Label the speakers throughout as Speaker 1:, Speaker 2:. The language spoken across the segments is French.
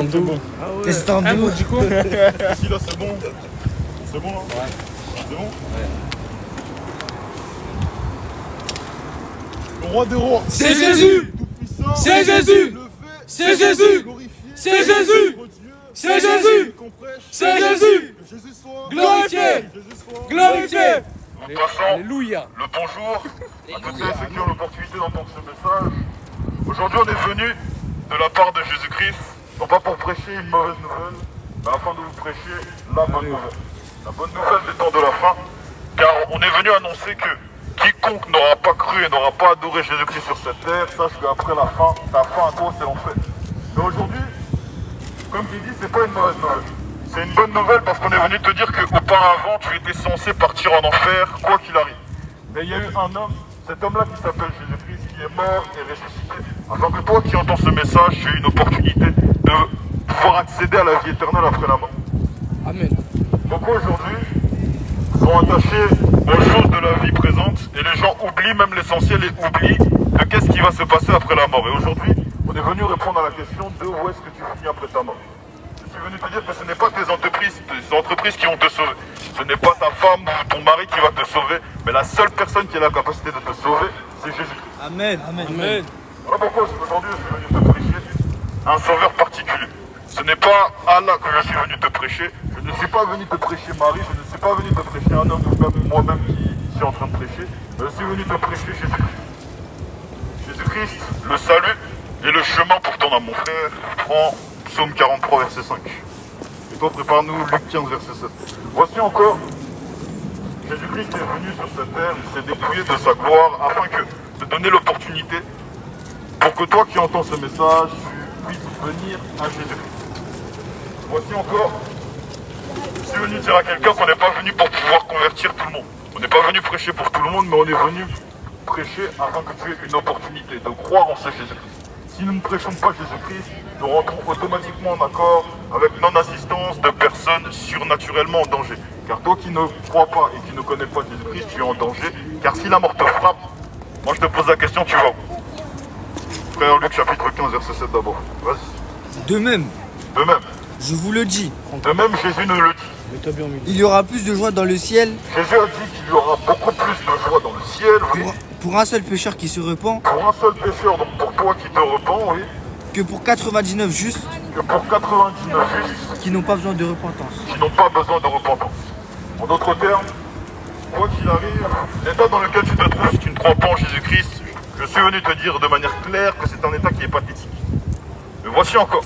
Speaker 1: de ouf.
Speaker 2: Destin de ouf.
Speaker 1: Du coup,
Speaker 3: Si là c'est bon. C'est bon là? Ouais. C'est bon? Ouais. Le roi des rois.
Speaker 1: c'est Jésus.
Speaker 3: Tout-puissant.
Speaker 1: C'est Jésus.
Speaker 3: Le fait.
Speaker 1: C'est Jésus.
Speaker 3: Glorifié.
Speaker 1: C'est Jésus.
Speaker 3: Notre Dieu.
Speaker 1: C'est Jésus.
Speaker 3: Qu'on prêche.
Speaker 1: C'est Jésus.
Speaker 3: Que Jésus soit.
Speaker 1: Glorifié.
Speaker 3: Que Jésus soit.
Speaker 1: Glorifié.
Speaker 3: Nous passons
Speaker 1: Alléluia.
Speaker 3: le bonjour à toutes ceux qui ont l'opportunité d'entendre ce message. Aujourd'hui, on est venu de la part de Jésus-Christ, non pas pour prêcher une mauvaise nouvelle, mais afin de vous prêcher la bonne nouvelle. La bonne nouvelle des temps de la fin, car on est venu annoncer que quiconque n'aura pas cru et n'aura pas adoré Jésus-Christ sur cette terre, sache qu'après la fin, ta fin à toi, c'est l'enfer. Mais aujourd'hui, comme tu dis, c'est pas une mauvaise nouvelle. C'est une bonne nouvelle parce qu'on est venu te dire qu'auparavant, tu étais censé partir en enfer, quoi qu'il arrive. Mais il y a eu un homme, cet homme-là qui s'appelle Jésus-Christ, qui est mort et ressuscité, afin que toi qui entends ce message, tu aies une opportunité de pouvoir accéder à la vie éternelle après la mort.
Speaker 1: Amen.
Speaker 3: Beaucoup aujourd'hui sont attachés aux choses de la vie présente et les gens oublient même l'essentiel et oublient de qu'est-ce qui va se passer après la mort. Et aujourd'hui, on est venu répondre à la question de où est-ce que tu finis après ta mort. Je suis venu te dire que ce n'est pas tes entreprises qui vont te sauver. Ce n'est pas ta femme ou ton mari qui va te sauver, mais la seule personne qui a la capacité de te sauver, c'est Jésus-Christ.
Speaker 2: Amen.
Speaker 1: Amen.
Speaker 3: Voilà pourquoi aujourd'hui je suis venu te prêcher un sauveur particulier. Ce n'est pas Allah que je suis venu te prêcher. Je ne suis pas venu te prêcher Marie, je ne suis pas venu te prêcher un homme ou même moi-même qui suis en train de prêcher. Mais je suis venu te prêcher Jésus-Christ. Jésus-Christ, le salut et le chemin pour ton âme. Mon frère, prends Psaume 43, verset 5. Et toi, prépare-nous Luc 15, verset 7. Voici encore, Jésus-Christ est venu sur cette terre, il s'est dépouillé de sa gloire afin de donner l'opportunité pour que toi qui entends ce message, tu puisses venir à Jésus-Christ. Voici encore, je suis venu dire à quelqu'un qu'on n'est pas venu pour pouvoir convertir tout le monde. On n'est pas venu prêcher pour tout le monde, mais on est venu prêcher afin que tu aies une opportunité de croire en ce Jésus-Christ. Si nous ne prêchons pas Jésus-Christ, nous rentrons automatiquement en accord avec non-assistance de personnes surnaturellement en danger. Car toi qui ne crois pas et qui ne connais pas Jésus-Christ, tu es en danger. Car si la mort te frappe, moi je te pose la question, tu vas où? Frère Luc chapitre 15 verset 7 d'abord. Vas-y.
Speaker 2: De même,
Speaker 3: De même.
Speaker 2: je vous le dis,
Speaker 3: De même Jésus nous le dit.
Speaker 1: Mets-toi bien au milieu.
Speaker 2: il y aura plus de joie dans le ciel
Speaker 3: Jésus a dit qu'il y aura beaucoup plus de joie dans le ciel, oui,
Speaker 2: pour un seul pécheur qui se repent
Speaker 3: pour un seul pécheur, donc pour toi qui te repens, oui,
Speaker 2: que pour 99 justes
Speaker 3: que pour 99 justes
Speaker 2: qui n'ont pas besoin de repentance.
Speaker 3: qui n'ont pas besoin de repentance. En d'autres termes, quoi qu'il arrive, l'état dans lequel tu te trouves si tu ne crois pas en Jésus-Christ, je suis venu te dire de manière claire que c'est un état qui est pathétique. Mais voici encore.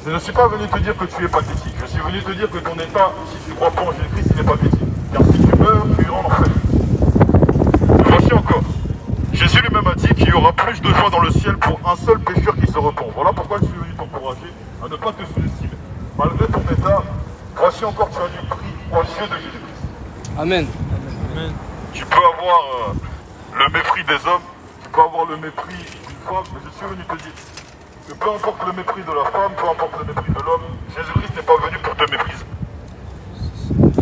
Speaker 3: Je ne suis pas venu te dire que tu es pathétique. Je suis venu te dire que ton état, si tu ne crois pas en Jésus-Christ, il est pathétique. Car si tu meurs, tu iras en enfer. Mais voici encore. Jésus lui-même a dit qu'il y aura plus de joie dans le ciel pour un seul pécheur qui se repent. Voilà pourquoi je suis venu t'encourager à ne pas te sous-estimer. Malgré ton état, voici encore tu as du prix aux yeux de Jésus-Christ.
Speaker 1: Amen.
Speaker 3: Tu peux avoir le mépris des hommes, tu peux avoir le mépris d'une femme, mais je suis venu te dire que peu importe le mépris de la femme, peu importe le mépris de l'homme, Jésus-Christ n'est pas venu pour te mépriser.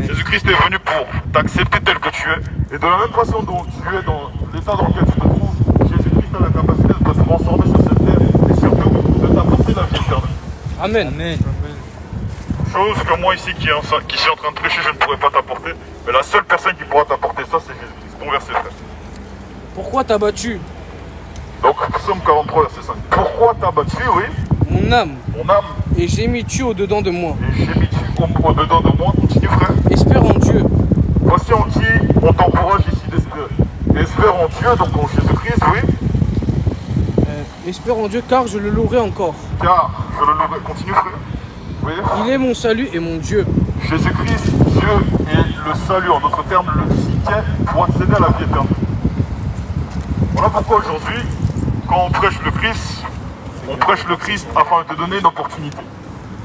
Speaker 3: Jésus-Christ est venu pour t'accepter tel que tu es. Et de la même façon dont tu es dans l'état dans lequel tu te trouves, Jésus-Christ a la capacité de te transformer sur cette terre et surtout de t'apporter la vie éternelle.
Speaker 1: Amen.
Speaker 2: Amen.
Speaker 3: Chose que moi ici qui suis en train de prêcher, je ne pourrais pas t'apporter. Mais la seule personne qui pourra t'apporter ça, c'est Jésus-Christ. Ton verset frère.
Speaker 1: Pourquoi t'as battu
Speaker 3: Donc, Psaume 43, verset 5. Pourquoi t'as battu, oui,
Speaker 1: mon âme
Speaker 3: mon âme,
Speaker 1: et j'ai mis tu au-dedans de moi?
Speaker 3: et j'ai mis tu au-dedans de moi. Continue, frère.
Speaker 1: Espère en Dieu.
Speaker 3: Voici en qui on t'encourage ici d'espérer. Espère en Dieu, donc en Jésus-Christ, oui.
Speaker 1: Espère en Dieu car je le louerai encore.
Speaker 3: Car, je le louerai. Continue, frère. Oui.
Speaker 1: Il est mon salut et mon Dieu.
Speaker 3: Jésus-Christ, Dieu est le salut, en d'autres termes, le cité pour accéder à la vie éternelle. Voilà pourquoi aujourd'hui, quand on prêche le Christ afin de te donner une opportunité,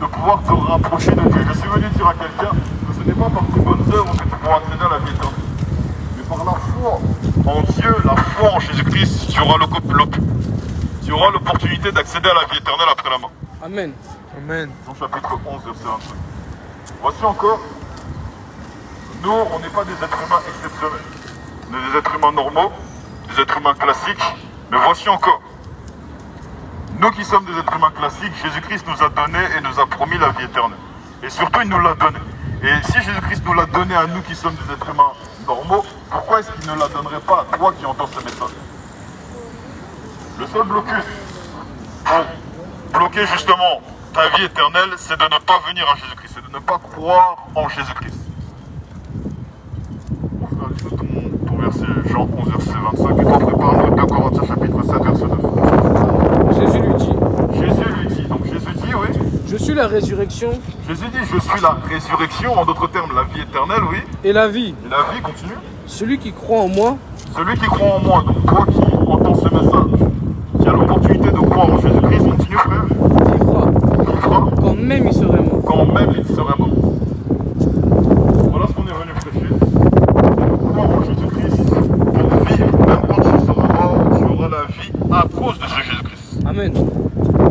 Speaker 3: de pouvoir te rapprocher de Dieu. Je suis venu dire à quelqu'un que ce n'est pas par tes bonnes œuvres que tu pourras accéder à la vie éternelle, mais par la foi en Dieu, la foi en Jésus-Christ, tu auras l'opportunité d'accéder à la vie éternelle après la mort.
Speaker 1: Amen.
Speaker 2: Amen.
Speaker 3: Jean chapitre 11, verset 25. Voici encore, nous, on n'est pas des êtres humains exceptionnels. On est des êtres humains normaux, des êtres humains classiques, mais voici encore. Nous qui sommes des êtres humains classiques, Jésus-Christ nous a donné et nous a promis la vie éternelle. Et surtout, il nous l'a donné. Et si Jésus-Christ nous l'a donné à nous qui sommes des êtres humains normaux, pourquoi est-ce qu'il ne la donnerait pas à toi qui entends ce message? Le seul blocus pour bloquer justement ta vie éternelle, c'est de ne pas venir à Jésus-Christ, c'est de ne pas croire en Jésus-Christ. Mon frère, lis ton verset Jean 11, verset 25, et toi prépare-nous 2 Corinthiens chapitre 7, verset 9.
Speaker 1: Jésus lui dit,
Speaker 3: Donc Jésus dit, oui.
Speaker 1: je suis la résurrection
Speaker 3: Jésus dit, je suis la résurrection, en d'autres termes, la vie éternelle, oui.
Speaker 1: et la vie.
Speaker 3: Et la vie continue.
Speaker 1: Celui qui croit en moi
Speaker 3: Celui qui croit en moi, donc toi qui entends ce message, qui a l'opportunité de croire en Jésus-Christ, continue frère,
Speaker 1: vivra,
Speaker 3: vivra
Speaker 1: quand même il serait mort.
Speaker 3: quand même il serait mort. Voilà ce qu'on est venu prêcher. C'est de croire en Jésus-Christ pour vivre, même quand tu seras mort, tu auras la vie à cause de ce Jésus-Christ.
Speaker 1: Amen.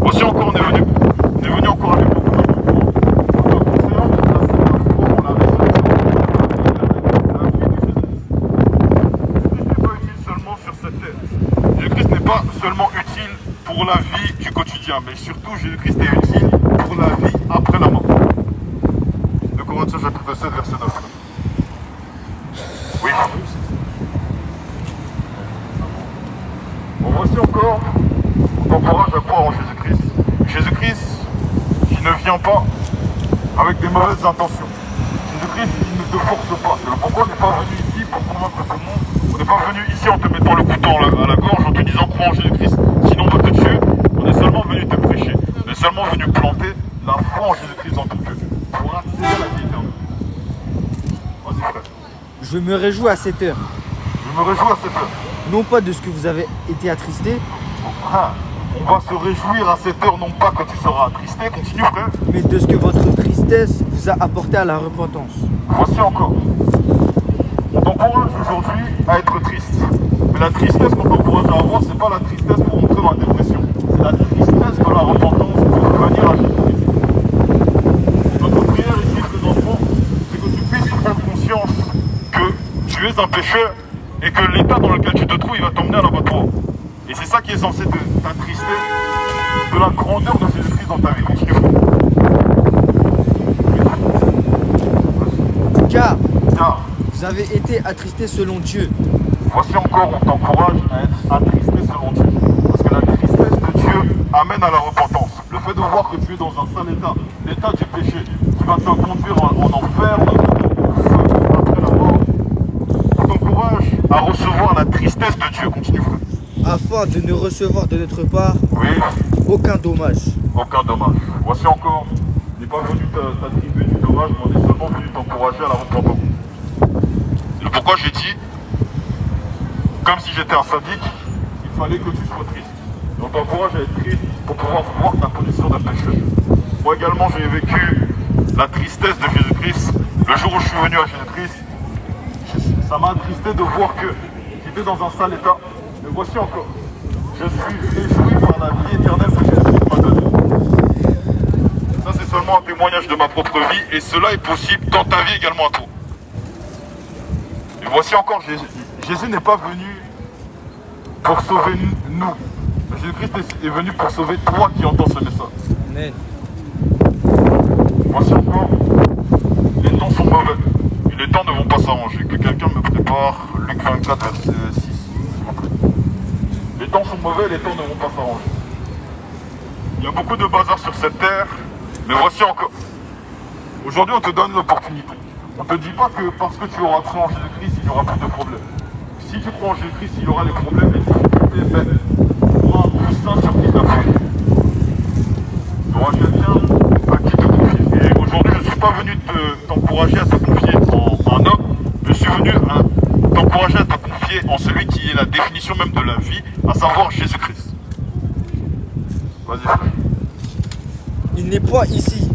Speaker 3: Aussi encore on est venu encore avec beaucoup de conseillants de placer la foi en la résurrection, la vie de Jésus-Christ. Jésus-Christ n'est pas utile seulement sur cette terre. Jésus-Christ n'est pas seulement utile pour la vie du quotidien, mais surtout Jésus-Christ est utile pour la vie après la mort. 2 Corinthiens chapitre 7, verset 9. Oui. Bon, voici encore, on t'encourage à croire en Jésus-Christ. Jésus-Christ qui ne vient pas avec des mauvaises intentions. Jésus-Christ qui ne te force pas. C'est pourquoi on n'est pas venu ici pour convaincre tout le monde. On n'est pas venu ici en te mettant le couteau à la gorge, en te disant crois en Jésus-Christ, sinon on va te tuer. On est seulement venu te prêcher. On est seulement venu planter la foi en Jésus-Christ dans ton cœur pour accéder à la vie éternelle. Vas-y frère.
Speaker 2: Je me réjouis à cette heure,
Speaker 3: Je me réjouis à cette heure.
Speaker 2: non pas de ce que vous avez été attristé,
Speaker 3: Ah, on va se réjouir à cette heure, non pas que tu seras attristé, continue frère.
Speaker 2: mais de ce que votre tristesse vous a apporté à la repentance.
Speaker 3: Voici encore. On t'encourage aujourd'hui à être triste. Mais la tristesse qu'on t'encourage à avoir, c'est pas la tristesse pour entrer dans la dépression. C'est la tristesse de la repentance pour venir à Jésus-Christ. Notre prière ici, présentement, c'est que tu puisses prendre conscience que tu es un pécheur et que l'état dans lequel tu te trouves, il va t'emmener à l'abattoir. Et c'est ça qui est censé t'attrister de la grandeur de Jésus-Christ dans ta vie. Continue.
Speaker 2: Car
Speaker 3: Car,
Speaker 2: vous avez été attristé selon Dieu.
Speaker 3: voici encore, on t'encourage à être attristé selon Dieu. Parce que la tristesse de Dieu amène à la repentance. Le fait de voir que tu es dans un sale état, l'état du péché, qui va te conduire en enfer, au feu, après la mort, on t'encourage à recevoir la tristesse de Dieu. Continue, frère.
Speaker 2: Afin de ne recevoir de notre part
Speaker 3: Oui,
Speaker 2: aucun dommage.
Speaker 3: aucun dommage. Voici encore, on n'est pas venu t'attribuer du dommage, mais on est seulement venu t'encourager à la repentance. C'est pourquoi j'ai dit, comme si j'étais un sadique, il fallait que tu sois triste. Et on t'encourage à être triste pour pouvoir voir ta condition de pécheur. Moi également, j'ai vécu la tristesse de Jésus-Christ. Le jour où je suis venu à Jésus-Christ, ça m'a attristé de voir que j'étais dans un sale état. Mais voici encore, je suis réjoui par la vie éternelle que Jésus m'a donnée. Ça, c'est seulement un témoignage de ma propre vie, et cela est possible dans ta vie également à toi. Et voici encore Jésus. Jésus n'est pas venu pour sauver nous. Jésus-Christ est venu pour sauver toi qui entends ce message.
Speaker 2: Amen.
Speaker 3: Voici encore, les temps sont mauvais. Et les temps ne vont pas s'arranger. Que quelqu'un me prépare Luc 24, verset 6. s'il vous plaît. Les temps sont mauvais, les temps ne vont pas s'arranger. Il y a beaucoup de bazar sur cette terre, mais voici encore. Aujourd'hui, on te donne l'opportunité. On ne te dit pas que parce que tu auras cru en Jésus-Christ, il n'y aura plus de problèmes. Si tu crois en Jésus-Christ, il y aura les problèmes, les difficultés, mais tu auras un coussin sur qui t'appuyer. Tu auras quelqu'un à qui te confier. Et aujourd'hui, je ne suis pas venu t'encourager à te confier en un homme, je suis venu t'encourager à te confier en celui qui est la définition même de la vie, à savoir Jésus-Christ. Vas-y, frère.
Speaker 2: Il n'est pas ici.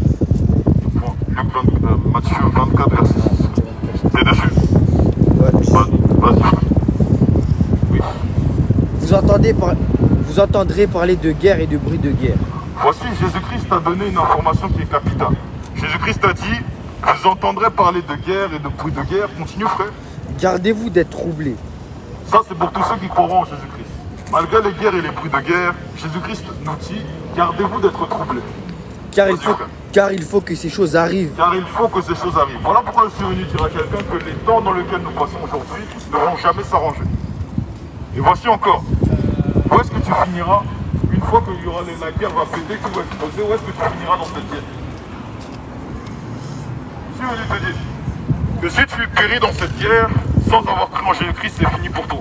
Speaker 3: Matthieu 24, verset 6. T'es dessus.
Speaker 2: Ouais.
Speaker 3: Vas-y. Oui.
Speaker 2: Vous entendrez parler de guerre et de bruit de guerre.
Speaker 3: Voici, Jésus-Christ t'a donné une information qui est capitale. Jésus-Christ t'a dit, vous entendrez parler de guerre et de bruit de guerre. Continue, frère.
Speaker 2: Gardez-vous d'être troublés.
Speaker 3: Ça, c'est pour tous ceux qui croiront en Jésus-Christ. Malgré les guerres et les bruits de guerre, Jésus-Christ nous dit, gardez-vous d'être troublés.
Speaker 2: Car il faut que ces choses arrivent.
Speaker 3: Car il faut que ces choses arrivent. Voilà pourquoi je suis venu dire à quelqu'un que les temps dans lesquels nous passons aujourd'hui ne vont jamais s'arranger. Et voici encore. Où est-ce que tu finiras une fois que la guerre va péter, tout va exploser? Où est-ce que tu finiras dans cette guerre? Je suis venu te dire que si tu péris dans cette guerre sans avoir cru en Jésus-Christ, c'est fini pour toi.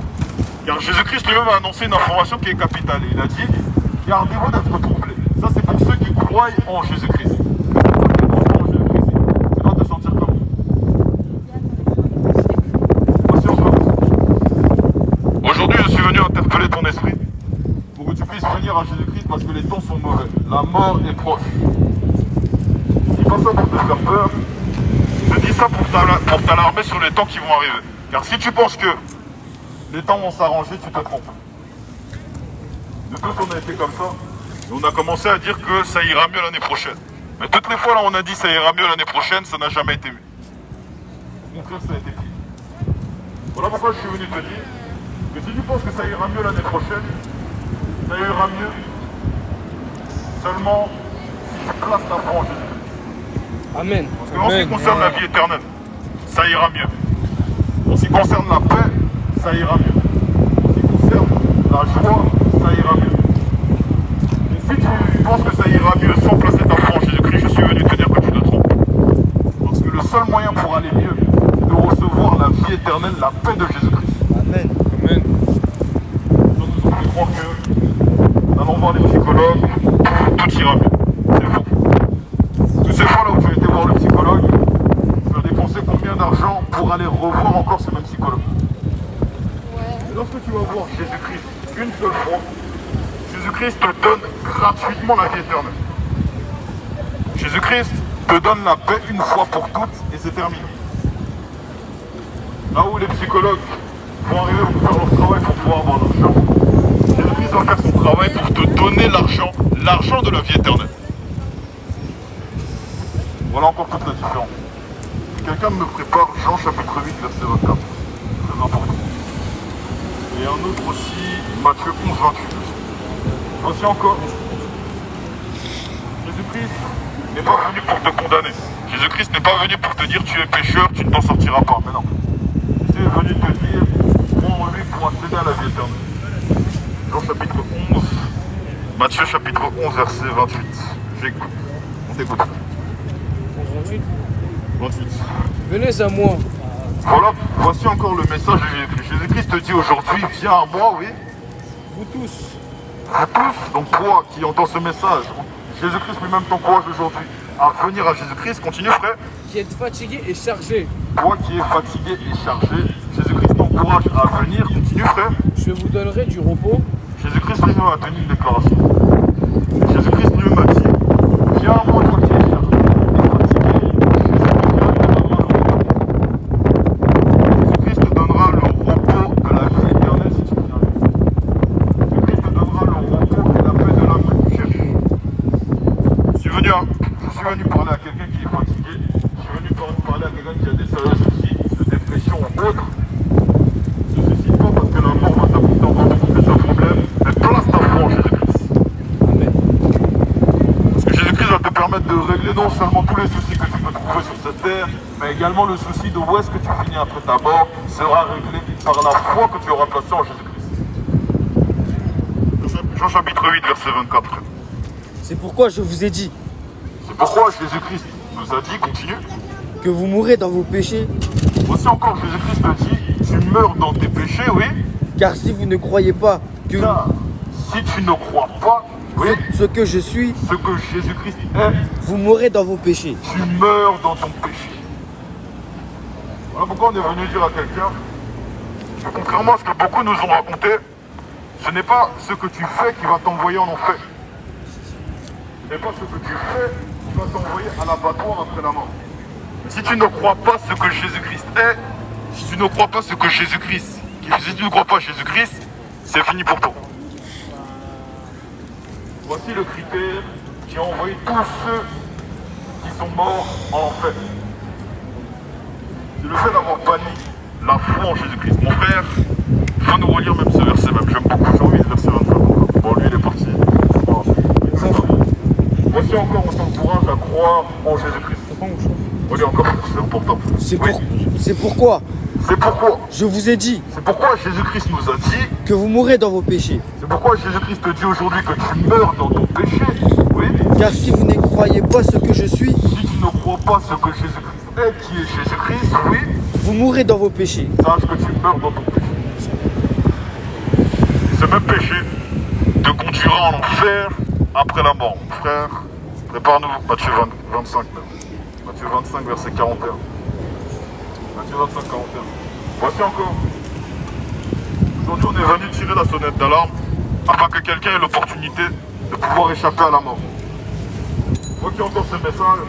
Speaker 3: Car Jésus-Christ lui-même a annoncé une information qui est capitale. Il a dit, gardez-vous d'être troublés. Ça c'est pour ceux qui croient en Jésus-Christ. Tu dois te sentir comment? Voici encore. Aujourd'hui, je suis venu interpeller ton esprit pour que tu puisses venir à Jésus-Christ parce que les temps sont mauvais. La mort est proche. Je dis pas ça pour te faire peur. Je dis ça pour t'alarmer sur les temps qui vont arriver. Car si tu penses que les temps vont s'arranger, tu te trompes. Nous tous, on a été comme ça. Et on a commencé à dire que ça ira mieux l'année prochaine. Mais toutes les fois là, on a dit ça ira mieux l'année prochaine, ça n'a jamais été mieux. Au contraire, ça a été pire. Voilà pourquoi je suis venu te dire que si tu penses que ça ira mieux l'année prochaine, ça ira mieux seulement si tu places ta foi en Jésus.
Speaker 1: Amen.
Speaker 3: Parce que en ce qui concerne la vie éternelle, ça ira mieux. En ce qui concerne la paix, ça ira mieux. En ce qui concerne la joie, ça ira mieux. Et si tu penses que ça ira mieux sans placer ta foi en Jésus-Christ, je suis venu te dire que tu te trompes. Parce que le seul moyen pour aller mieux, c'est de recevoir la vie éternelle, la paix de Jésus-Christ.
Speaker 2: Amen.
Speaker 1: Amen.
Speaker 3: Donc nous avons croire que en allant voir les psychologues, tout ira mieux. C'est faux. Toutes ces fois là où tu as été voir le psychologue, tu as dépensé combien d'argent pour aller revoir encore ce même psychologue? Et lorsque tu vas voir Jésus-Christ une seule fois, Jésus-Christ te donne gratuitement la vie éternelle. Jésus-Christ te donne la paix une fois pour toutes et c'est terminé. Là où les psychologues vont arriver pour faire leur travail pour pouvoir avoir l'argent, Jésus-Christ va faire son travail pour te donner l'argent de la vie éternelle. Voilà encore toute la différence. Quelqu'un me prépare Jean chapitre 8 verset 24. Très important. Et un autre aussi, Matthieu 11, 28. Voici encore. Jésus-Christ n'est pas venu pour te condamner. Jésus-Christ n'est pas venu pour te dire tu es pécheur, tu ne t'en sortiras pas. Mais non. Jésus est venu te dire, crois en lui pour accéder à la vie éternelle. Jean chapitre 11, Matthieu chapitre 11, verset 28. J'écoute. On t'écoute.
Speaker 1: 28.
Speaker 3: 28.
Speaker 1: Venez à moi.
Speaker 3: Voilà, voici encore le message de Jésus-Christ. Jésus-Christ te dit aujourd'hui, viens à moi, oui.
Speaker 1: Vous tous.
Speaker 3: À tous, donc toi qui entends ce message, Jésus-Christ lui-même t'encourage aujourd'hui à venir à Jésus-Christ. Continue frère.
Speaker 1: Qui êtes fatigué et chargé.
Speaker 3: Toi qui es fatigué et chargé, Jésus-Christ t'encourage à venir. Continue frère.
Speaker 1: Je vous donnerai du repos. Jésus-Christ
Speaker 3: lui-même a tenu une déclaration. Jésus-Christ lui-même a dit, viens à moi toi qui es chargé et fatigué. Jésus-Christ te donnera le repos de la vie éternelle si tu viens. Jésus-Christ te donnera le repos et la paix de l'âme que tu cherches. Je suis venu parler à quelqu'un qui est fatigué. Je suis venu parler à quelqu'un qui a des sérieux soucis de dépression ou autre. Ne se suicide pas parce que la mort va t'apporter encore beaucoup plus de problèmes, mais place ta foi en Jésus-Christ.
Speaker 1: Amen.
Speaker 3: Parce que Jésus-Christ va te permettre de régler non seulement tous les soucis que tu peux trouver sur cette terre, mais également le souci de où est-ce que tu finis après ta mort sera réglé par la foi que tu auras placée en Jésus-Christ. Jean chapitre 8, verset 24.
Speaker 2: C'est pourquoi je vous ai dit
Speaker 3: C'est pourquoi Jésus-Christ nous a dit, continue.
Speaker 2: que vous mourrez dans vos péchés,
Speaker 3: Voici encore Jésus-Christ te dit, tu meurs dans tes péchés, oui.
Speaker 2: car si vous ne croyez pas que
Speaker 3: Car si tu ne crois pas, oui,
Speaker 2: ce que je suis,
Speaker 3: ce que Jésus-Christ est,
Speaker 2: vous mourrez dans vos péchés.
Speaker 3: tu meurs dans ton péché. Voilà pourquoi on est venu dire à quelqu'un que contrairement à ce que beaucoup nous ont raconté, ce n'est pas ce que tu fais qui va t'envoyer en enfer. Ce n'est pas ce que tu fais qui va t'envoyer à l'abattoir après la mort. Si tu ne crois pas ce que Jésus-Christ est, si tu ne crois pas ce que Jésus-Christ, si tu ne crois pas Jésus-Christ, c'est fini pour toi. Voici le critère qui a envoyé tous ceux qui sont morts en enfer. C'est le fait d'avoir banni la foi en Jésus-Christ. Mon frère, il faut nous relire même ce verset même. J'aime beaucoup, j'ai envie de verset 24. Bon, lui, il est parti. Voici encore, on t'encourage à croire en Jésus-Christ. Allez, encore, c'est important.
Speaker 2: C'est pourquoi
Speaker 3: C'est pourquoi
Speaker 2: je vous ai dit
Speaker 3: C'est pourquoi Jésus-Christ nous a dit,
Speaker 2: que vous mourrez dans vos péchés.
Speaker 3: c'est pourquoi Jésus-Christ te dit aujourd'hui que tu meurs dans ton péché. Oui.
Speaker 2: Car si vous ne croyez pas ce que je suis,
Speaker 3: Si tu ne crois pas ce que Jésus-Christ est, qui est Jésus-Christ, oui,
Speaker 2: vous mourrez dans vos péchés.
Speaker 3: sache que tu meurs dans ton péché. Ce même péché te conduira en enfer après la mort. Mon frère, prépare-nous, Matthieu 25. Matthieu 25, verset 41. Matthieu 25, 41. Voici encore. Aujourd'hui, on est venu tirer la sonnette d'alarme afin que quelqu'un ait l'opportunité de pouvoir échapper à la mort. Moi qui entends ce message,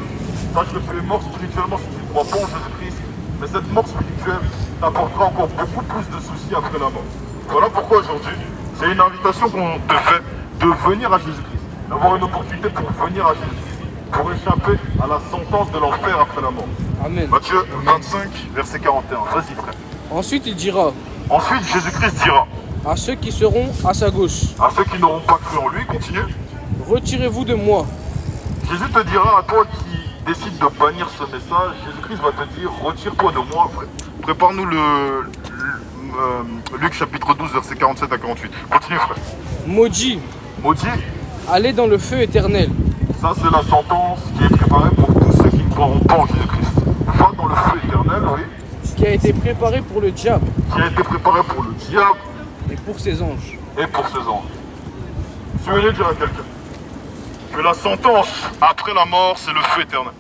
Speaker 3: sache que tu es mort spirituellement si tu ne crois pas en Jésus-Christ, mais cette mort spirituelle t'apportera encore beaucoup plus de soucis après la mort. Voilà pourquoi aujourd'hui, c'est une invitation qu'on te fait de venir à Jésus-Christ, d'avoir une opportunité pour venir à Jésus-Christ, pour échapper à la sentence de l'enfer après la mort.
Speaker 1: Amen.
Speaker 3: Matthieu 25, verset 41. Vas-y frère.
Speaker 1: Ensuite, il dira
Speaker 3: Ensuite, Jésus-Christ dira
Speaker 1: à ceux qui seront à sa gauche,
Speaker 3: à ceux qui n'auront pas cru en lui, continue.
Speaker 1: retirez-vous de moi,
Speaker 3: Jésus te dira à toi qui décide de bannir ce message, Jésus-Christ va te dire retire-toi de moi, frère. Prépare-nous Luc chapitre 12, verset 47 à 48. Continue frère.
Speaker 1: maudit,
Speaker 3: Maudit,
Speaker 1: allez dans le feu éternel,
Speaker 3: ça c'est la sentence qui est préparée pour tous ceux qui ne croiront pas en Jésus-Christ. Va dans le feu éternel, oui,
Speaker 1: qui a été préparé pour le diable
Speaker 3: qui a été préparé pour le diable
Speaker 1: et pour ses anges.
Speaker 3: et pour ses anges. Si vous voulez dire à quelqu'un que la sentence après la mort, c'est le feu éternel.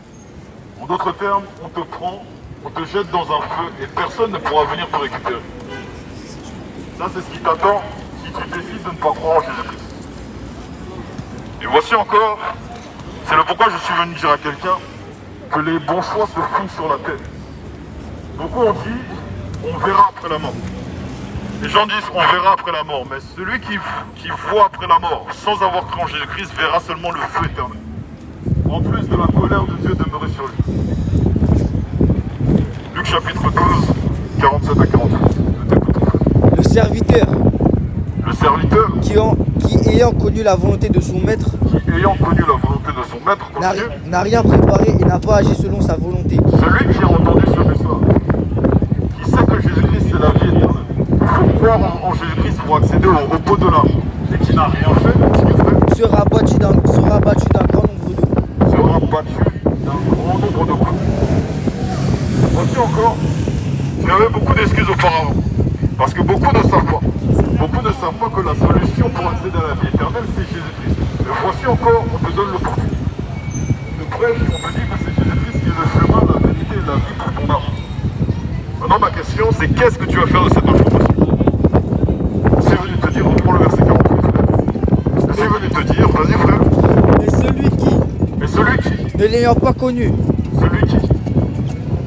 Speaker 3: En d'autres termes, on te prend, on te jette dans un feu et personne ne pourra venir te récupérer. Ça, c'est ce qui t'attend si tu décides de ne pas croire en Jésus-Christ. Et voici encore, c'est le pourquoi je suis venu dire à quelqu'un que les bons choix se font sur la tête. Beaucoup ont dit, on verra après la mort. Les gens disent on verra après la mort, mais celui qui voit après la mort sans avoir cru en Jésus-Christ verra seulement le feu éternel. En plus de la colère de Dieu demeurer sur lui. Luc chapitre 12, 47 à 48.
Speaker 2: Le serviteur
Speaker 3: Le serviteur
Speaker 2: qui ayant connu la volonté de son maître
Speaker 3: qui, ayant connu la volonté de son maître, continue.
Speaker 2: n'a rien préparé et n'a pas agi selon sa volonté.
Speaker 3: Celui qui a entendu ce message, qui sait que Jésus-Christ c'est la vie éternelle, il faut croire en Jésus-Christ pour accéder au repos de l'âme, et qui n'a rien fait, continue frère,
Speaker 2: Sera battu d'un grand nombre de coups.
Speaker 3: sera battu d'un grand nombre de coups. Voici encore, tu avais beaucoup d'excuses auparavant, parce que beaucoup ne savent pas. Beaucoup ne savent pas que la solution pour accéder à la vie éternelle, c'est Jésus-Christ. Mais voici encore, on te donne l'opportunité. Le prêche, on te dit que c'est Jésus-Christ qui est le chemin, la vérité et la vie pour ton âme. Maintenant, ma question, c'est qu'est-ce que tu vas faire de cette information? C'est venu te dire, reprends le verset 48. C'est venu te dire, vas-y frère,
Speaker 2: Mais celui qui,
Speaker 3: et celui qui,
Speaker 2: ne l'ayant pas connu,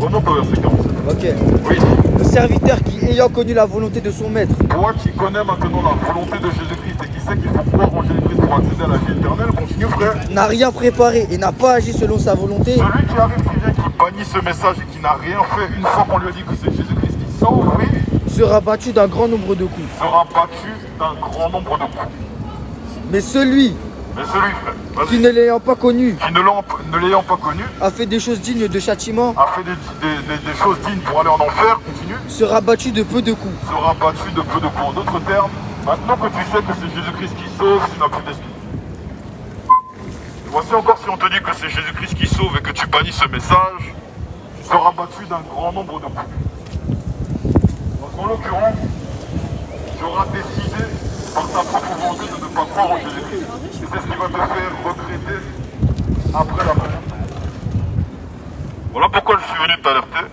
Speaker 3: remonte au verset 47.
Speaker 2: ok,
Speaker 3: Oui,
Speaker 2: le serviteur qui ayant connu la volonté de son maître
Speaker 3: toi qui connais maintenant la volonté de Jésus-Christ et qui sais qu'il faut croire en Jésus-Christ pour accéder à la vie éternelle, continue frère.
Speaker 2: n'a rien préparé et n'a pas agi selon sa volonté,
Speaker 3: Celui qui arrive, qui vient, qui bannit ce message et qui n'a rien fait une fois qu'on lui a dit que c'est Jésus-Christ qui sauve, oui,
Speaker 2: sera battu d'un grand nombre de coups.
Speaker 3: sera battu d'un grand nombre de coups.
Speaker 2: Mais celui
Speaker 3: Mais celui, frère,
Speaker 2: qui
Speaker 3: vas-y,
Speaker 2: ne l'ayant pas connu
Speaker 3: qui ne l'ayant pas connu,
Speaker 2: a fait des choses dignes de châtiment,
Speaker 3: a fait des choses dignes pour aller en enfer, continue,
Speaker 2: sera battu de peu de coups.
Speaker 3: sera battu de peu de coups. En d'autres termes, maintenant que tu sais que c'est Jésus-Christ qui sauve, tu n'as plus d'excuses. Voici encore si on te dit que c'est Jésus-Christ qui sauve et que tu bannis ce message, tu seras battu d'un grand nombre de coups. Donc en l'occurrence, tu auras décidé par ta propre volonté de ne pas croire en Jésus-Christ. Et c'est ce qui va te faire regretter après la mort. Voilà pourquoi je suis venu t'alerter.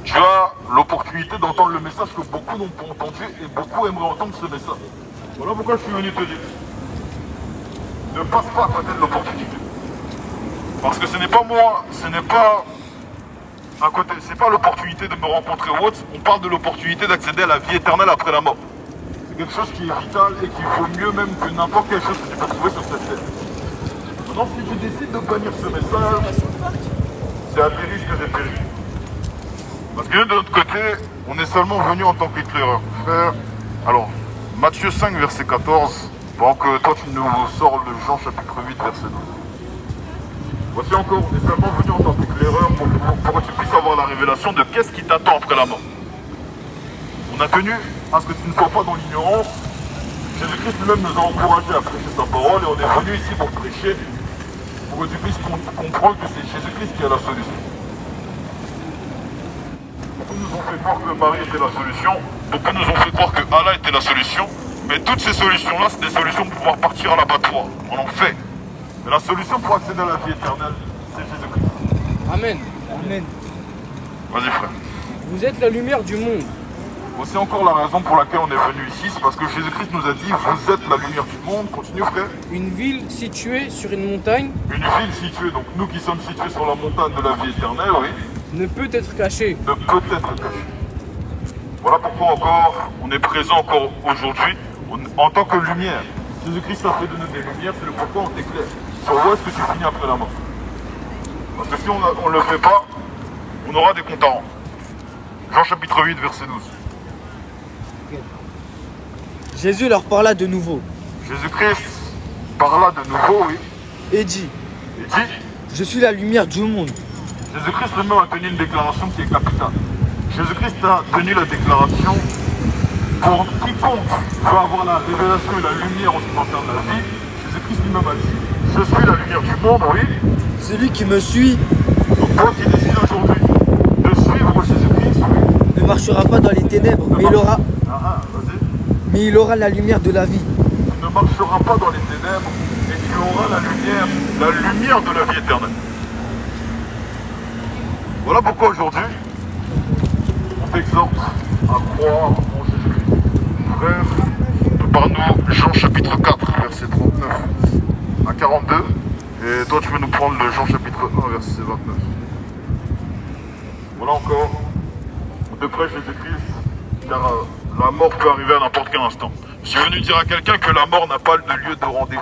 Speaker 3: Tu as l'opportunité d'entendre le message que beaucoup n'ont pas entendu et beaucoup aimeraient entendre ce message. Voilà pourquoi je suis venu te dire. Ne passe pas à côté de l'opportunité. Parce que ce n'est pas moi, ce n'est pas à côté, c'est pas l'opportunité de me rencontrer ou autre, on parle de l'opportunité d'accéder à la vie éternelle après la mort. C'est quelque chose qui est vital et qui vaut mieux même que n'importe quelle chose que tu peux trouver sur cette terre. Maintenant, si tu décides de bannir ce message, c'est à tes risques et périls. Parce que nous, de notre côté, on est seulement venu en tant qu'éclaireur. Frère, alors, Matthieu 5, verset 14, pendant que toi tu nous sors le Jean chapitre 8, verset 12. Voici encore, on est seulement venu en tant qu'éclaireur pour que tu puisses avoir la révélation de qu'est-ce qui t'attend après la mort. On a tenu à ce que tu ne sois pas dans l'ignorance. Jésus-Christ lui-même nous a encouragés à prêcher sa parole et on est venu ici pour prêcher, pour que tu puisses comprendre que c'est Jésus-Christ qui a la solution. Beaucoup nous ont fait croire que Marie était la solution, beaucoup nous ont fait croire que Allah était la solution, mais toutes ces solutions-là, c'est des solutions pour pouvoir partir à l'abattoir. On en fait. Mais la solution pour accéder à la vie éternelle, c'est Jésus-Christ.
Speaker 1: Amen.
Speaker 2: Amen.
Speaker 3: Vas-y frère.
Speaker 1: Vous êtes la lumière du monde.
Speaker 3: C'est encore la raison pour laquelle on est venu ici, c'est parce que Jésus-Christ nous a dit, vous êtes la lumière du monde. Continue frère.
Speaker 1: Une ville située sur une montagne
Speaker 3: Une ville située, donc nous qui sommes situés sur la montagne de la vie éternelle, oui,
Speaker 1: ne peut être cachée.
Speaker 3: ne peut être cachée. Voilà pourquoi encore, on est présent encore aujourd'hui, en tant que lumière. Jésus-Christ a fait de nous des lumières, c'est le pourquoi on t'éclaire. Sur où est-ce que tu finis après la mort? Parce que si on ne le fait pas, on aura des comptes à rendre. Jean chapitre 8, verset 12.
Speaker 2: Jésus leur parla de nouveau
Speaker 3: Jésus-Christ parla de nouveau, oui,
Speaker 2: et dit,
Speaker 3: et dit,
Speaker 2: je suis la lumière du monde.
Speaker 3: Jésus-Christ lui-même a tenu une déclaration qui est capitale. Jésus-Christ a tenu la déclaration pour quiconque veut avoir la révélation et la lumière en ce qui concerne la vie. Jésus-Christ lui-même a dit, je suis la lumière du monde, oui.
Speaker 2: Celui qui me suit
Speaker 3: Donc toi qui décides aujourd'hui de suivre Jésus-Christ, oui.
Speaker 2: ne marchera pas dans les ténèbres, mais
Speaker 3: Vas-y.
Speaker 2: il aura la lumière de la vie.
Speaker 3: Tu ne marcheras pas dans les ténèbres et tu auras la lumière de la vie éternelle. Voilà pourquoi aujourd'hui, on t'exhorte à croire en Jésus-Christ. Frère, prépare-nous Jean chapitre 4, verset 39 à 42. Et toi, tu peux nous prendre le Jean chapitre 1, verset 29. Voilà encore, on te prêche Jésus-Christ, car la mort peut arriver à n'importe quel instant. Je suis venu dire à quelqu'un que la mort n'a pas de lieu de rendez-vous.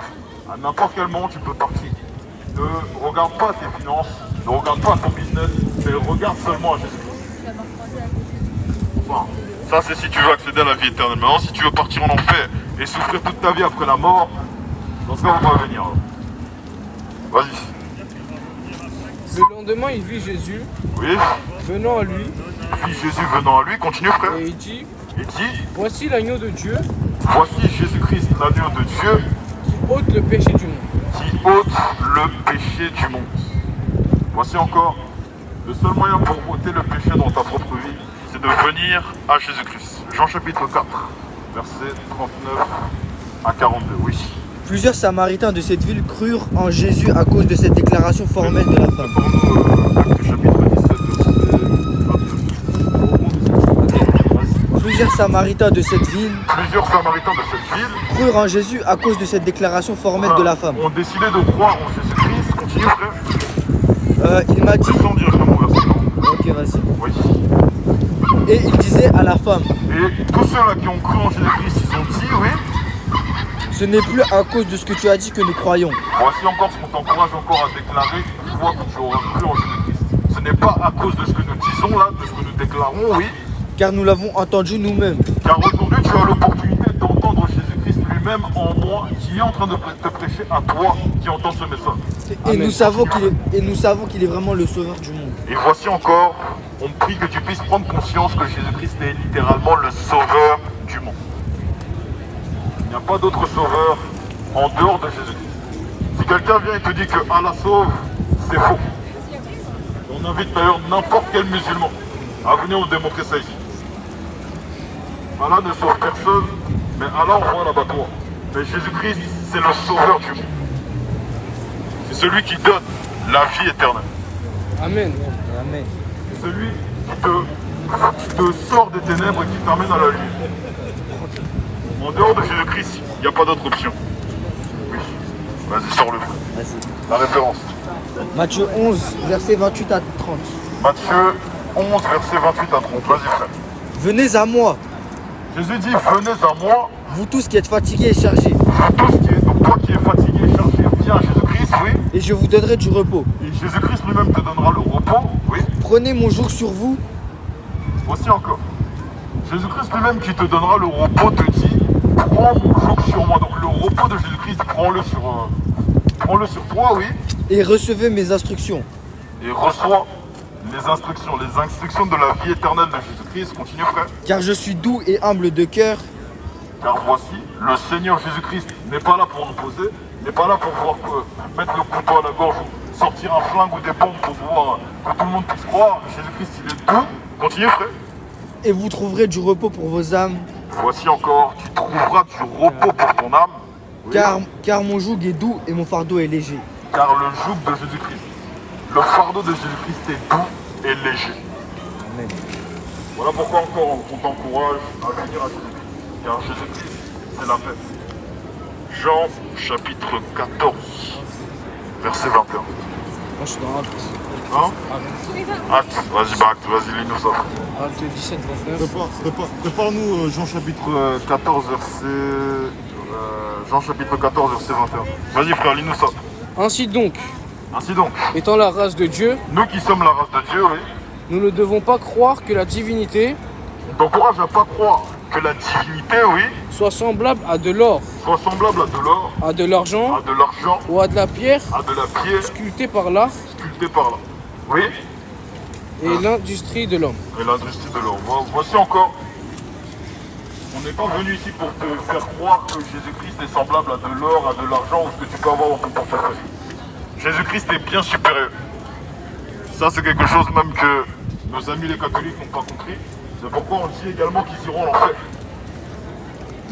Speaker 3: À n'importe quel moment, tu peux partir. Ne regarde pas tes finances, ne regarde pas ton business, mais regarde seulement à Jésus-Christ. Enfin, ça, c'est si tu veux accéder à la vie éternelle. Maintenant, si tu veux partir en enfer et souffrir toute ta vie après la mort, dans ce cas, on va venir. Alors. Vas-y.
Speaker 1: Le lendemain, il vit Jésus
Speaker 3: Oui.
Speaker 1: venant à lui
Speaker 3: Puis Jésus venant à lui, continue frère.
Speaker 1: et il dit,
Speaker 3: Il dit,
Speaker 1: voici l'agneau de Dieu
Speaker 3: voici Jésus-Christ, l'agneau de Dieu,
Speaker 1: qui ôte le péché du monde.
Speaker 3: qui ôte le péché du monde. Voici encore, le seul moyen pour ôter le péché dans ta propre vie, c'est de venir à Jésus-Christ. Jean chapitre 4, verset 39 à 42, oui.
Speaker 2: Plusieurs Samaritains de cette ville crurent en Jésus à cause de cette déclaration formelle de la femme.
Speaker 3: Pour nous, Actes chapitre 17, verset 29.
Speaker 2: Plusieurs Samaritains de cette ville
Speaker 3: Plusieurs Samaritains de cette ville
Speaker 2: crurent en Jésus à cause de cette déclaration formelle de la femme.
Speaker 3: ont décidé de croire en Jésus-Christ. Continue frère.
Speaker 2: Il m'a dit...
Speaker 3: Descends directement au verset 1.
Speaker 2: Ok, vas-y.
Speaker 3: Oui.
Speaker 2: Et il disait à la femme,
Speaker 3: Et tous ceux-là qui ont cru en Jésus-Christ, ils ont dit, oui,
Speaker 2: ce n'est plus à cause de ce que tu as dit que nous croyons.
Speaker 3: voici encore ce qu'on t'encourage encore à déclarer une fois que tu auras cru en Jésus-Christ. Ce n'est pas à cause de ce que nous disons là, de ce que nous déclarons, oui,
Speaker 2: Car nous l'avons entendu nous-mêmes.
Speaker 3: car aujourd'hui tu as l'opportunité d'entendre Jésus-Christ lui-même en moi, qui est en train de te prêcher à toi qui entends ce message.
Speaker 2: Et nous savons qu'il est vraiment le sauveur du monde.
Speaker 3: Et voici encore, on prie que tu puisses prendre conscience que Jésus-Christ est littéralement le sauveur du monde. Il n'y a pas d'autre sauveur en dehors de Jésus-Christ. Si quelqu'un vient et te dit que Allah sauve, c'est faux. On invite d'ailleurs n'importe quel musulman à venir nous démontrer ça ici. Allah ne sauve personne, mais Allah envoie l'abattoir. Mais Jésus-Christ, c'est le sauveur du monde. C'est celui qui donne la vie éternelle.
Speaker 1: Amen.
Speaker 2: Amen.
Speaker 3: C'est celui qui te sort des ténèbres et qui t'amène à la lumière. En dehors de Jésus-Christ, il n'y a pas d'autre option. Oui. Vas-y, sors-le.
Speaker 2: Vas-y.
Speaker 3: La référence.
Speaker 2: Matthieu 11, versets 28 à 30.
Speaker 3: Matthieu 11, verset 28 à 30. Vas-y, frère.
Speaker 2: Venez à moi,
Speaker 3: Jésus dit, venez à moi,
Speaker 2: vous tous qui êtes fatigués et chargés,
Speaker 3: donc toi qui es fatigué et chargé, viens à Jésus-Christ, oui.
Speaker 2: et je vous donnerai du repos.
Speaker 3: Et Jésus-Christ lui-même te donnera le repos, oui.
Speaker 2: Prenez mon joug sur vous
Speaker 3: Voici encore. Jésus-Christ lui-même qui te donnera le repos te dit, prends mon joug sur moi. Donc le repos de Jésus-Christ, prends-le sur toi, oui.
Speaker 2: et recevez mes instructions.
Speaker 3: Et reçois les instructions de la vie éternelle de Jésus-Christ. Continue frère.
Speaker 2: Car je suis doux et humble de cœur,
Speaker 3: Car voici, le Seigneur Jésus-Christ n'est pas là pour nous poser, n'est pas là pour pouvoir mettre le couteau à la gorge ou sortir un flingue ou des bombes pour pouvoir que tout le monde puisse croire. Jésus-Christ, il est doux. Continue frère.
Speaker 2: et vous trouverez du repos pour vos âmes,
Speaker 3: Voici encore, tu trouveras du repos pour ton âme. Oui.
Speaker 2: car mon joug est doux et mon fardeau est léger.
Speaker 3: Car le joug de Jésus-Christ, le fardeau de Jésus-Christ est doux et léger.
Speaker 2: Amen.
Speaker 3: Voilà pourquoi encore on t'encourage à venir à Jésus-Christ. Car Jésus-Christ, c'est la paix. Jean chapitre 14, verset 21.
Speaker 1: Moi, je suis dans Acte.
Speaker 3: Hein?
Speaker 1: Acte.
Speaker 3: Acte, vas-y, lis-nous ça.
Speaker 1: Acte 17, 29.
Speaker 3: Prépare-nous Jean chapitre 14, Jean chapitre 14, verset 21. Vas-y frère, lis-nous ça.
Speaker 1: Ainsi donc,
Speaker 3: Étant la race de Dieu, nous qui sommes la race de Dieu, oui,
Speaker 1: nous ne devons pas croire que la divinité
Speaker 3: on t'encourage à pas croire que la divinité, oui,
Speaker 1: soit semblable à de l'or,
Speaker 3: soit semblable à de l'or,
Speaker 1: à de l'argent
Speaker 3: à de l'argent,
Speaker 1: ou à de la pierre
Speaker 3: à de la pierre
Speaker 1: sculptée par l'art
Speaker 3: sculptée par là. Oui,
Speaker 1: et l'industrie de l'homme.
Speaker 3: et l'industrie de l'or. Voici encore, on n'est pas venu ici pour te faire croire que Jésus-Christ est semblable à de l'or, à de l'argent ou ce que tu peux avoir dans ton portefeuille. Jésus-Christ est bien supérieur. Ça, c'est quelque chose même que nos amis les catholiques n'ont pas compris. C'est pourquoi on dit également qu'ils iront en enfer.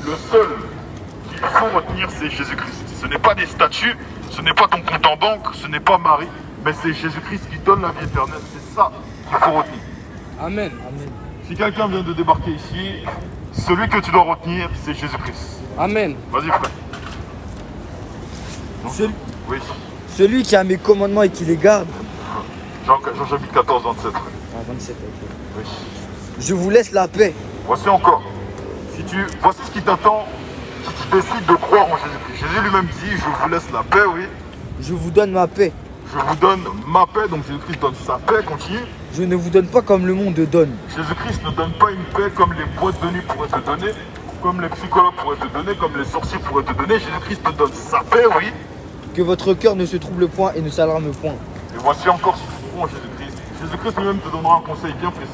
Speaker 3: Le seul qu'il faut retenir, c'est Jésus-Christ. Ce n'est pas des statues, ce n'est pas ton compte en banque, ce n'est pas Marie, mais c'est Jésus-Christ qui donne la vie éternelle. C'est ça qu'il faut retenir.
Speaker 1: Amen.
Speaker 3: Si quelqu'un vient de débarquer ici, celui que tu dois retenir, c'est Jésus-Christ.
Speaker 1: Amen.
Speaker 3: Vas-y, frère.
Speaker 2: Celui,
Speaker 3: Oui.
Speaker 2: celui qui a mes commandements et qui les garde.
Speaker 3: Jean chapitre 14, 27. frère.
Speaker 2: Ah, 27, ok.
Speaker 3: Oui.
Speaker 2: Je vous laisse la paix.
Speaker 3: Voici encore. Voici ce qui t'attend si tu décides de croire en Jésus-Christ. Jésus lui-même dit, je vous laisse la paix, oui.
Speaker 2: Je vous donne ma paix.
Speaker 3: Je vous donne ma paix, donc Jésus-Christ donne sa paix, continue.
Speaker 2: Je ne vous donne pas comme le monde donne.
Speaker 3: Jésus-Christ ne donne pas une paix comme les boîtes de nuit pourraient te donner, comme les psychologues pourraient te donner, comme les sorciers pourraient te donner. Jésus-Christ te donne sa paix, oui.
Speaker 2: Que votre cœur ne se trouble point et ne s'alarme point.
Speaker 3: Et voici encore si tu crois en Jésus-Christ. Jésus-Christ lui-même te donnera un conseil bien précis.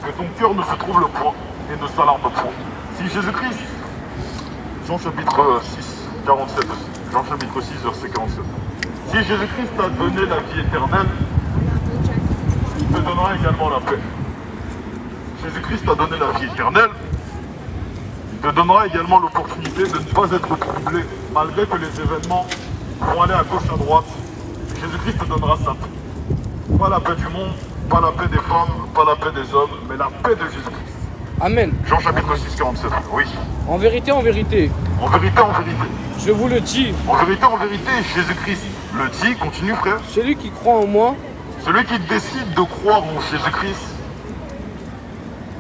Speaker 3: Que ton cœur ne se trouble point et ne s'alarme point. Si Jésus-Christ, Jean chapitre 6, 47, Jean chapitre 6, verset 47. Si Jésus-Christ t'a donné la vie éternelle, il te donnera également la paix. Jésus-Christ t'a donné la vie éternelle, il te donnera également l'opportunité de ne pas être troublé, malgré que les événements vont aller à gauche, à droite. Jésus-Christ te donnera sa paix. Pas la paix du monde, pas la paix des femmes, pas la paix des hommes, mais la paix de Jésus-Christ.
Speaker 1: Amen.
Speaker 3: Jean chapitre 6, 47. Oui.
Speaker 1: En vérité,
Speaker 3: En vérité,
Speaker 1: je vous le dis,
Speaker 3: en vérité, Jésus-Christ le dit, continue frère.
Speaker 1: celui qui croit en moi
Speaker 3: Celui qui décide de croire en Jésus-Christ,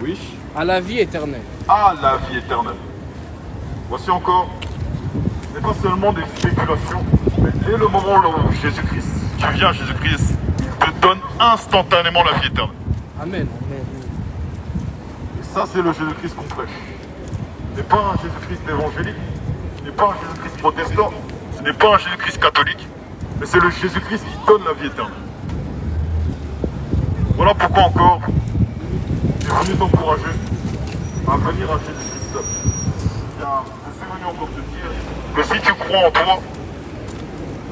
Speaker 3: oui,
Speaker 1: a la vie éternelle.
Speaker 3: a la vie éternelle. Voici encore, ce n'est pas seulement des spéculations, mais dès le moment où Jésus-Christ, tu viens à Jésus-Christ, il te donne instantanément la vie éternelle.
Speaker 1: Amen.
Speaker 3: Et ça, c'est le Jésus-Christ qu'on prêche. Ce n'est pas un Jésus-Christ évangélique, ce n'est pas un Jésus-Christ protestant, ce n'est pas un Jésus-Christ catholique, mais c'est le Jésus-Christ qui donne la vie éternelle. Voilà pourquoi encore, j'ai venu t'encourager à venir à Jésus-Christ seul. Bien, je suis venu encore te dire que si tu crois en toi,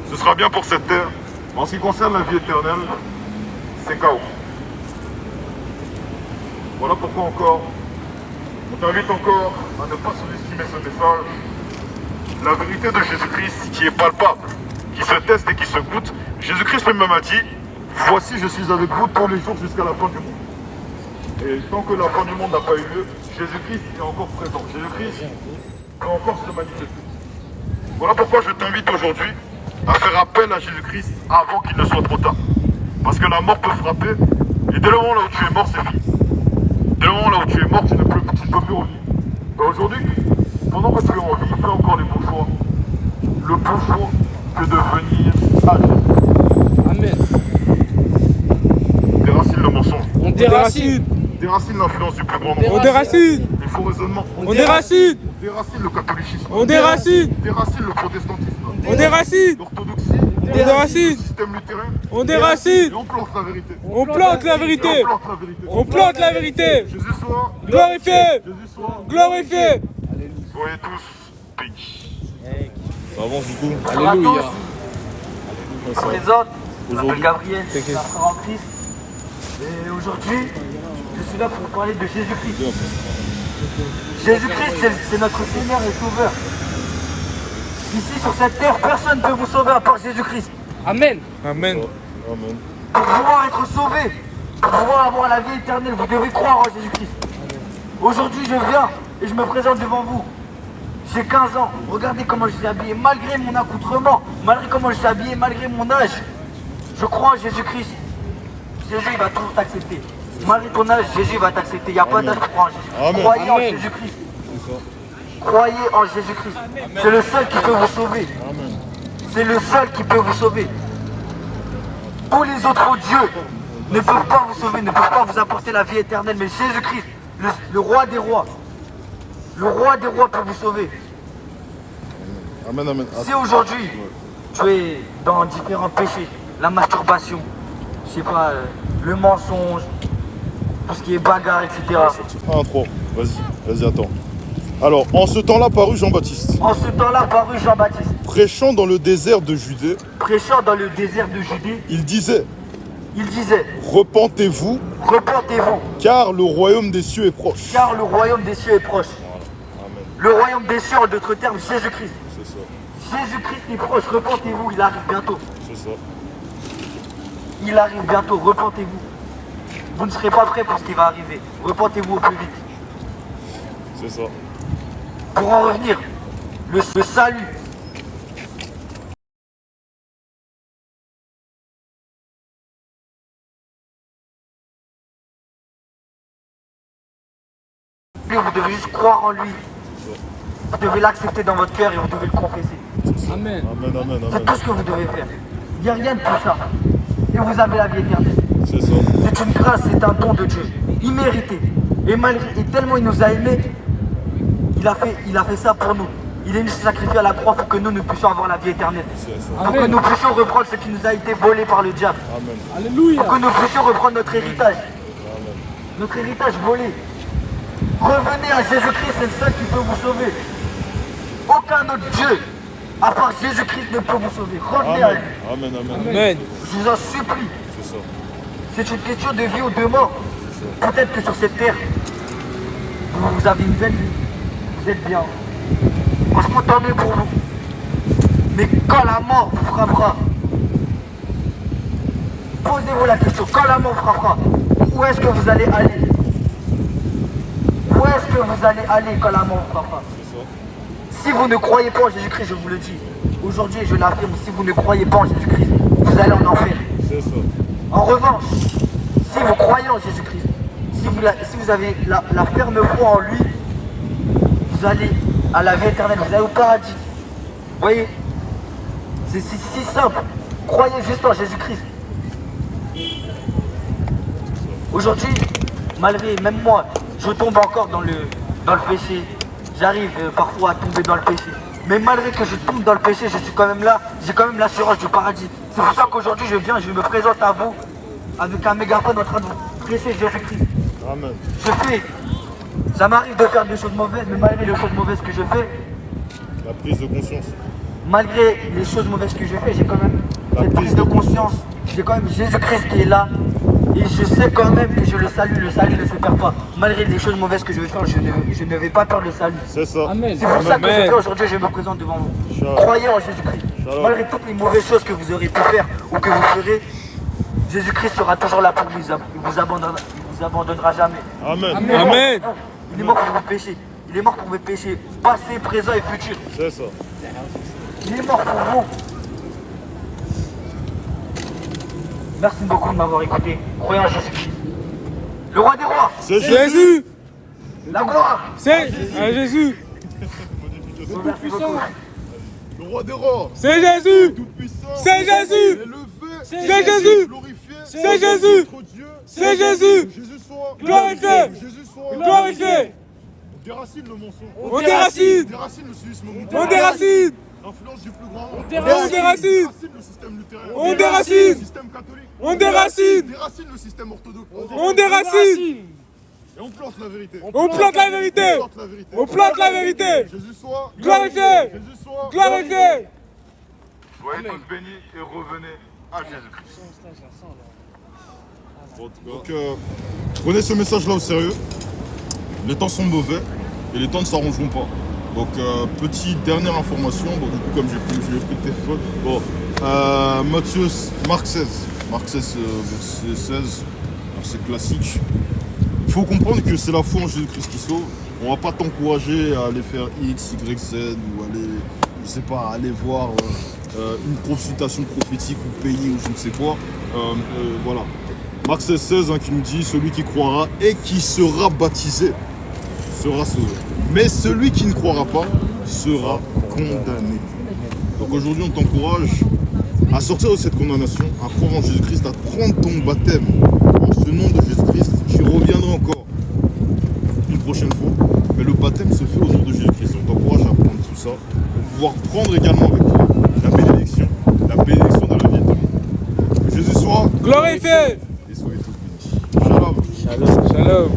Speaker 3: ce sera bien pour cette terre. En ce qui concerne la vie éternelle, c'est chaos. Voilà pourquoi encore, on t'invite encore à ne pas sous-estimer ce message. La vérité de Jésus-Christ qui est palpable, qui se teste et qui se goûte. Jésus-Christ lui-même a dit, voici je suis avec vous tous les jours jusqu'à la fin du monde. Et tant que la fin du monde n'a pas eu lieu, Jésus-Christ est encore présent. Jésus-Christ peut encore se manifester. Voilà pourquoi je t'invite aujourd'hui à faire appel à Jésus-Christ avant qu'il ne soit trop tard. Parce que la mort peut frapper, et dès le moment là où tu es mort, c'est fini. Dès le moment là où tu es mort, tu ne peux plus revivre. Et aujourd'hui, pendant que tu es en vie, fais encore les bons choix. Le bon choix que de venir à Jésus.
Speaker 1: Amen.
Speaker 3: Déracine le mensonge.
Speaker 1: On déracine
Speaker 3: Déracine l'influence du plus grand
Speaker 4: On
Speaker 3: nombre.
Speaker 4: déracine.
Speaker 3: Les faux raisonnements.
Speaker 4: On déracine.
Speaker 3: Déracine le catholicisme.
Speaker 4: On déracine.
Speaker 3: Déracine le protestantisme.
Speaker 4: On déracine.
Speaker 3: L'orthodoxie.
Speaker 4: On déracine.
Speaker 3: Le système luthérien.
Speaker 4: On déracine.
Speaker 3: Et on plante la vérité.
Speaker 4: On plante la vérité.
Speaker 3: Et on plante la vérité.
Speaker 4: On plante la vérité.
Speaker 3: Jésus soit.
Speaker 4: Glorifié.
Speaker 3: Jésus soit.
Speaker 4: Glorifié.
Speaker 3: Soyez tous bénis.
Speaker 5: Ça avance du coup.
Speaker 1: Alléluia.
Speaker 2: Je me présente, je m'appelle
Speaker 5: Aujourd'hui-
Speaker 2: Gabriel, je suis un frère en Christ. Et aujourd'hui, je suis là pour vous parler de Jésus-Christ. Jésus-Christ, c'est notre Seigneur et Sauveur. Ici, sur cette terre, personne ne peut vous sauver à part Jésus-Christ.
Speaker 1: Amen.
Speaker 4: Amen.
Speaker 5: Amen.
Speaker 2: Pour pouvoir être sauvé, pour pouvoir avoir la vie éternelle, vous devez croire en Jésus-Christ. Aujourd'hui, je viens et je me présente devant vous. J'ai 15 ans. Regardez comment je suis habillé, malgré mon accoutrement, malgré comment je suis habillé, malgré mon âge. Je crois en Jésus-Christ. Jésus, il va toujours t'accepter. Malgré ton âge, Jésus va t'accepter. Il n'y a pas d'âge pour croire en Jésus.
Speaker 5: Amen.
Speaker 2: Croyez en
Speaker 1: Amen.
Speaker 2: Jésus-Christ. Croyez en Jésus-Christ. C'est le seul qui peut vous sauver.
Speaker 5: Amen.
Speaker 2: C'est le seul qui peut vous sauver. Tous les autres dieux ne peuvent pas vous sauver, ne peuvent pas vous apporter la vie éternelle. Mais Jésus-Christ, le roi des rois, le roi des rois peut vous sauver.
Speaker 5: Amen, amen.
Speaker 2: Si aujourd'hui, tu es dans différents péchés, la masturbation, je sais pas, le mensonge, tout ce qui est bagarre, etc.
Speaker 5: 1, 3. Vas-y, attends. Alors, en ce temps-là parut Jean-Baptiste,
Speaker 2: En ce temps-là parut Jean-Baptiste,
Speaker 5: prêchant dans le désert de Judée.
Speaker 2: prêchant dans le désert de Judée,
Speaker 5: Il disait,
Speaker 2: il disait,
Speaker 5: repentez-vous,
Speaker 2: repentez-vous,
Speaker 5: car le royaume des cieux est proche.
Speaker 2: car le royaume des cieux est proche.
Speaker 5: Amen.
Speaker 2: Le royaume des cieux, en d'autres termes, Jésus-Christ.
Speaker 5: C'est ça,
Speaker 2: Jésus-Christ est proche, repentez-vous, il arrive bientôt.
Speaker 5: c'est ça.
Speaker 2: Il arrive bientôt, repentez-vous. Vous ne serez pas prêts pour ce qui va arriver. Repentez-vous au plus vite.
Speaker 5: C'est ça.
Speaker 2: Pour en revenir, le salut. Vous devez juste croire en lui. Vous devez l'accepter dans votre cœur et vous devez le confesser.
Speaker 1: Amen.
Speaker 5: Amen, amen,
Speaker 2: C'est
Speaker 5: amen.
Speaker 2: tout ce que vous devez faire. Il n'y a rien de plus ça. Et vous avez la vie éternelle.
Speaker 5: C'est ça.
Speaker 2: C'est une grâce, c'est un don de Dieu. Immérité. Et tellement il nous a aimés, il a fait ça pour nous. Il est venu se sacrifier à la croix pour que nous puissions avoir la vie éternelle.
Speaker 5: C'est ça.
Speaker 2: Pour que nous puissions reprendre ce qui nous a été volé par le diable.
Speaker 5: Amen.
Speaker 1: Alléluia.
Speaker 2: Pour que nous puissions reprendre notre héritage. Notre héritage volé. Revenez à Jésus-Christ, c'est le seul qui peut vous sauver. Aucun autre Dieu, à part Jésus-Christ, ne peut vous sauver. Revenez à lui.
Speaker 5: Amen. Amen, amen.
Speaker 4: Amen.
Speaker 2: Je vous en supplie.
Speaker 5: C'est ça.
Speaker 2: C'est une question de vie ou de mort. Peut-être que sur cette terre, vous avez une belle vie. Vous êtes bien. Franchement, tant mieux pour vous. Mais quand la mort vous frappera, posez-vous la question. Quand la mort vous frappera, où est-ce que vous allez aller? Où est-ce que vous allez aller quand la mort vous frappera? Si vous ne croyez pas en Jésus-Christ, je vous le dis. Aujourd'hui, je l'affirme, si vous ne croyez pas en Jésus-Christ, vous allez en enfer.
Speaker 5: C'est ça.
Speaker 2: En revanche, si vous croyez en Jésus-Christ, si vous avez la ferme foi en lui, vous allez à la vie éternelle, vous allez au paradis. Vous voyez? C'est si simple. Croyez juste en Jésus-Christ. Aujourd'hui, malgré, même moi, je tombe encore dans le péché. J'arrive parfois à tomber dans le péché. Mais malgré que je tombe dans le péché, je suis quand même là, j'ai quand même l'assurance du paradis. C'est pour ça qu'aujourd'hui je viens, je me présente à vous avec un mégaphone en train de vous prêcher Jésus-Christ.
Speaker 5: Amen.
Speaker 2: Ça m'arrive de faire des choses mauvaises, mais malgré les choses mauvaises que je fais,
Speaker 5: La prise de conscience.
Speaker 2: malgré les choses mauvaises que je fais, j'ai quand même
Speaker 5: La
Speaker 2: cette prise de conscience. J'ai quand même Jésus-Christ qui est là. Et je sais quand même que je le salut ne se perd pas. Malgré les choses mauvaises que je vais faire, je ne vais pas perdre le salut.
Speaker 5: C'est ça.
Speaker 1: Amen.
Speaker 2: C'est pour ça que
Speaker 4: Amen.
Speaker 2: je fais aujourd'hui, je me présente devant vous.
Speaker 5: Shalom.
Speaker 2: Croyez en Jésus-Christ.
Speaker 5: Shalom.
Speaker 2: Malgré toutes les mauvaises choses que vous aurez pu faire ou que vous ferez, Jésus-Christ sera toujours là pour vous. Il vous abandonnera jamais.
Speaker 5: Amen.
Speaker 4: Amen.
Speaker 2: Il est mort pour vos péchés. Il est mort pour vos péchés, passé, présent et futur.
Speaker 5: C'est ça.
Speaker 2: Il est mort pour vous. Merci beaucoup de m'avoir écouté. Croyez en Jésus-Christ. Le roi des rois,
Speaker 5: C'est Jésus.
Speaker 4: Jésus.
Speaker 2: la gloire.
Speaker 4: C'est un Jésus.
Speaker 2: Merci beaucoup.
Speaker 5: Le roi des rois.
Speaker 4: C'est Jésus.
Speaker 5: Tout-puissant.
Speaker 4: C'est Jésus.
Speaker 5: Élevé.
Speaker 4: C'est Jésus.
Speaker 5: Glorifié.
Speaker 4: C'est Jésus.
Speaker 5: Notre Dieu.
Speaker 4: C'est Jésus.
Speaker 5: Jésus soit
Speaker 4: Glorifié.
Speaker 5: Que Jésus soit
Speaker 4: Glorifié.
Speaker 5: On déracine le mensonge.
Speaker 4: On déracine.
Speaker 5: On déracine le suisme.
Speaker 4: On déracine.
Speaker 5: L'influence du plus grand.
Speaker 4: On déracine.
Speaker 5: Le système luthérien.
Speaker 4: On déracine.
Speaker 5: Le système catholique.
Speaker 4: On déracine.
Speaker 5: On déracine le système orthodoxe.
Speaker 4: On déracine.
Speaker 5: Et on plante la vérité.
Speaker 4: On plante la vérité.
Speaker 5: On plante la vérité.
Speaker 4: On plante la vérité.
Speaker 5: Jésus soit
Speaker 4: Glorifié.
Speaker 5: Jésus soit
Speaker 4: Glorifié.
Speaker 3: Soyez tous bénis et revenez à Jésus-Christ.
Speaker 5: Donc, prenez ce message-là au sérieux. Les temps sont mauvais et les temps ne s'arrangeront pas. Donc, petite dernière information. Bon, du coup, comme j'ai pris le téléphone. Bon, Marc 16. Marc 16, verset 16. C'est classique. Il faut comprendre que c'est la foi en Jésus-Christ qui sauve. On va pas t'encourager à aller faire X, Y, Z ou aller, je sais pas, aller voir une consultation prophétique ou payer ou je ne sais quoi. Voilà. Marc 16, qui nous dit celui qui croira et qui sera baptisé sera sauvé. Mais celui qui ne croira pas sera condamné. Donc aujourd'hui, on t'encourage à sortir de cette condamnation, à croire en Jésus-Christ, à prendre ton baptême en ce nom de Jésus-Christ. J'y reviendrai encore une prochaine fois. Mais le baptême se fait au nom de Jésus-Christ. On t'encourage à prendre tout ça pour pouvoir prendre également avec toi la bénédiction de la vie éternelle. Que Jésus soit
Speaker 4: Glorifié.
Speaker 5: et soyez tous bénis. Shalom.
Speaker 4: Shalom. Shalom.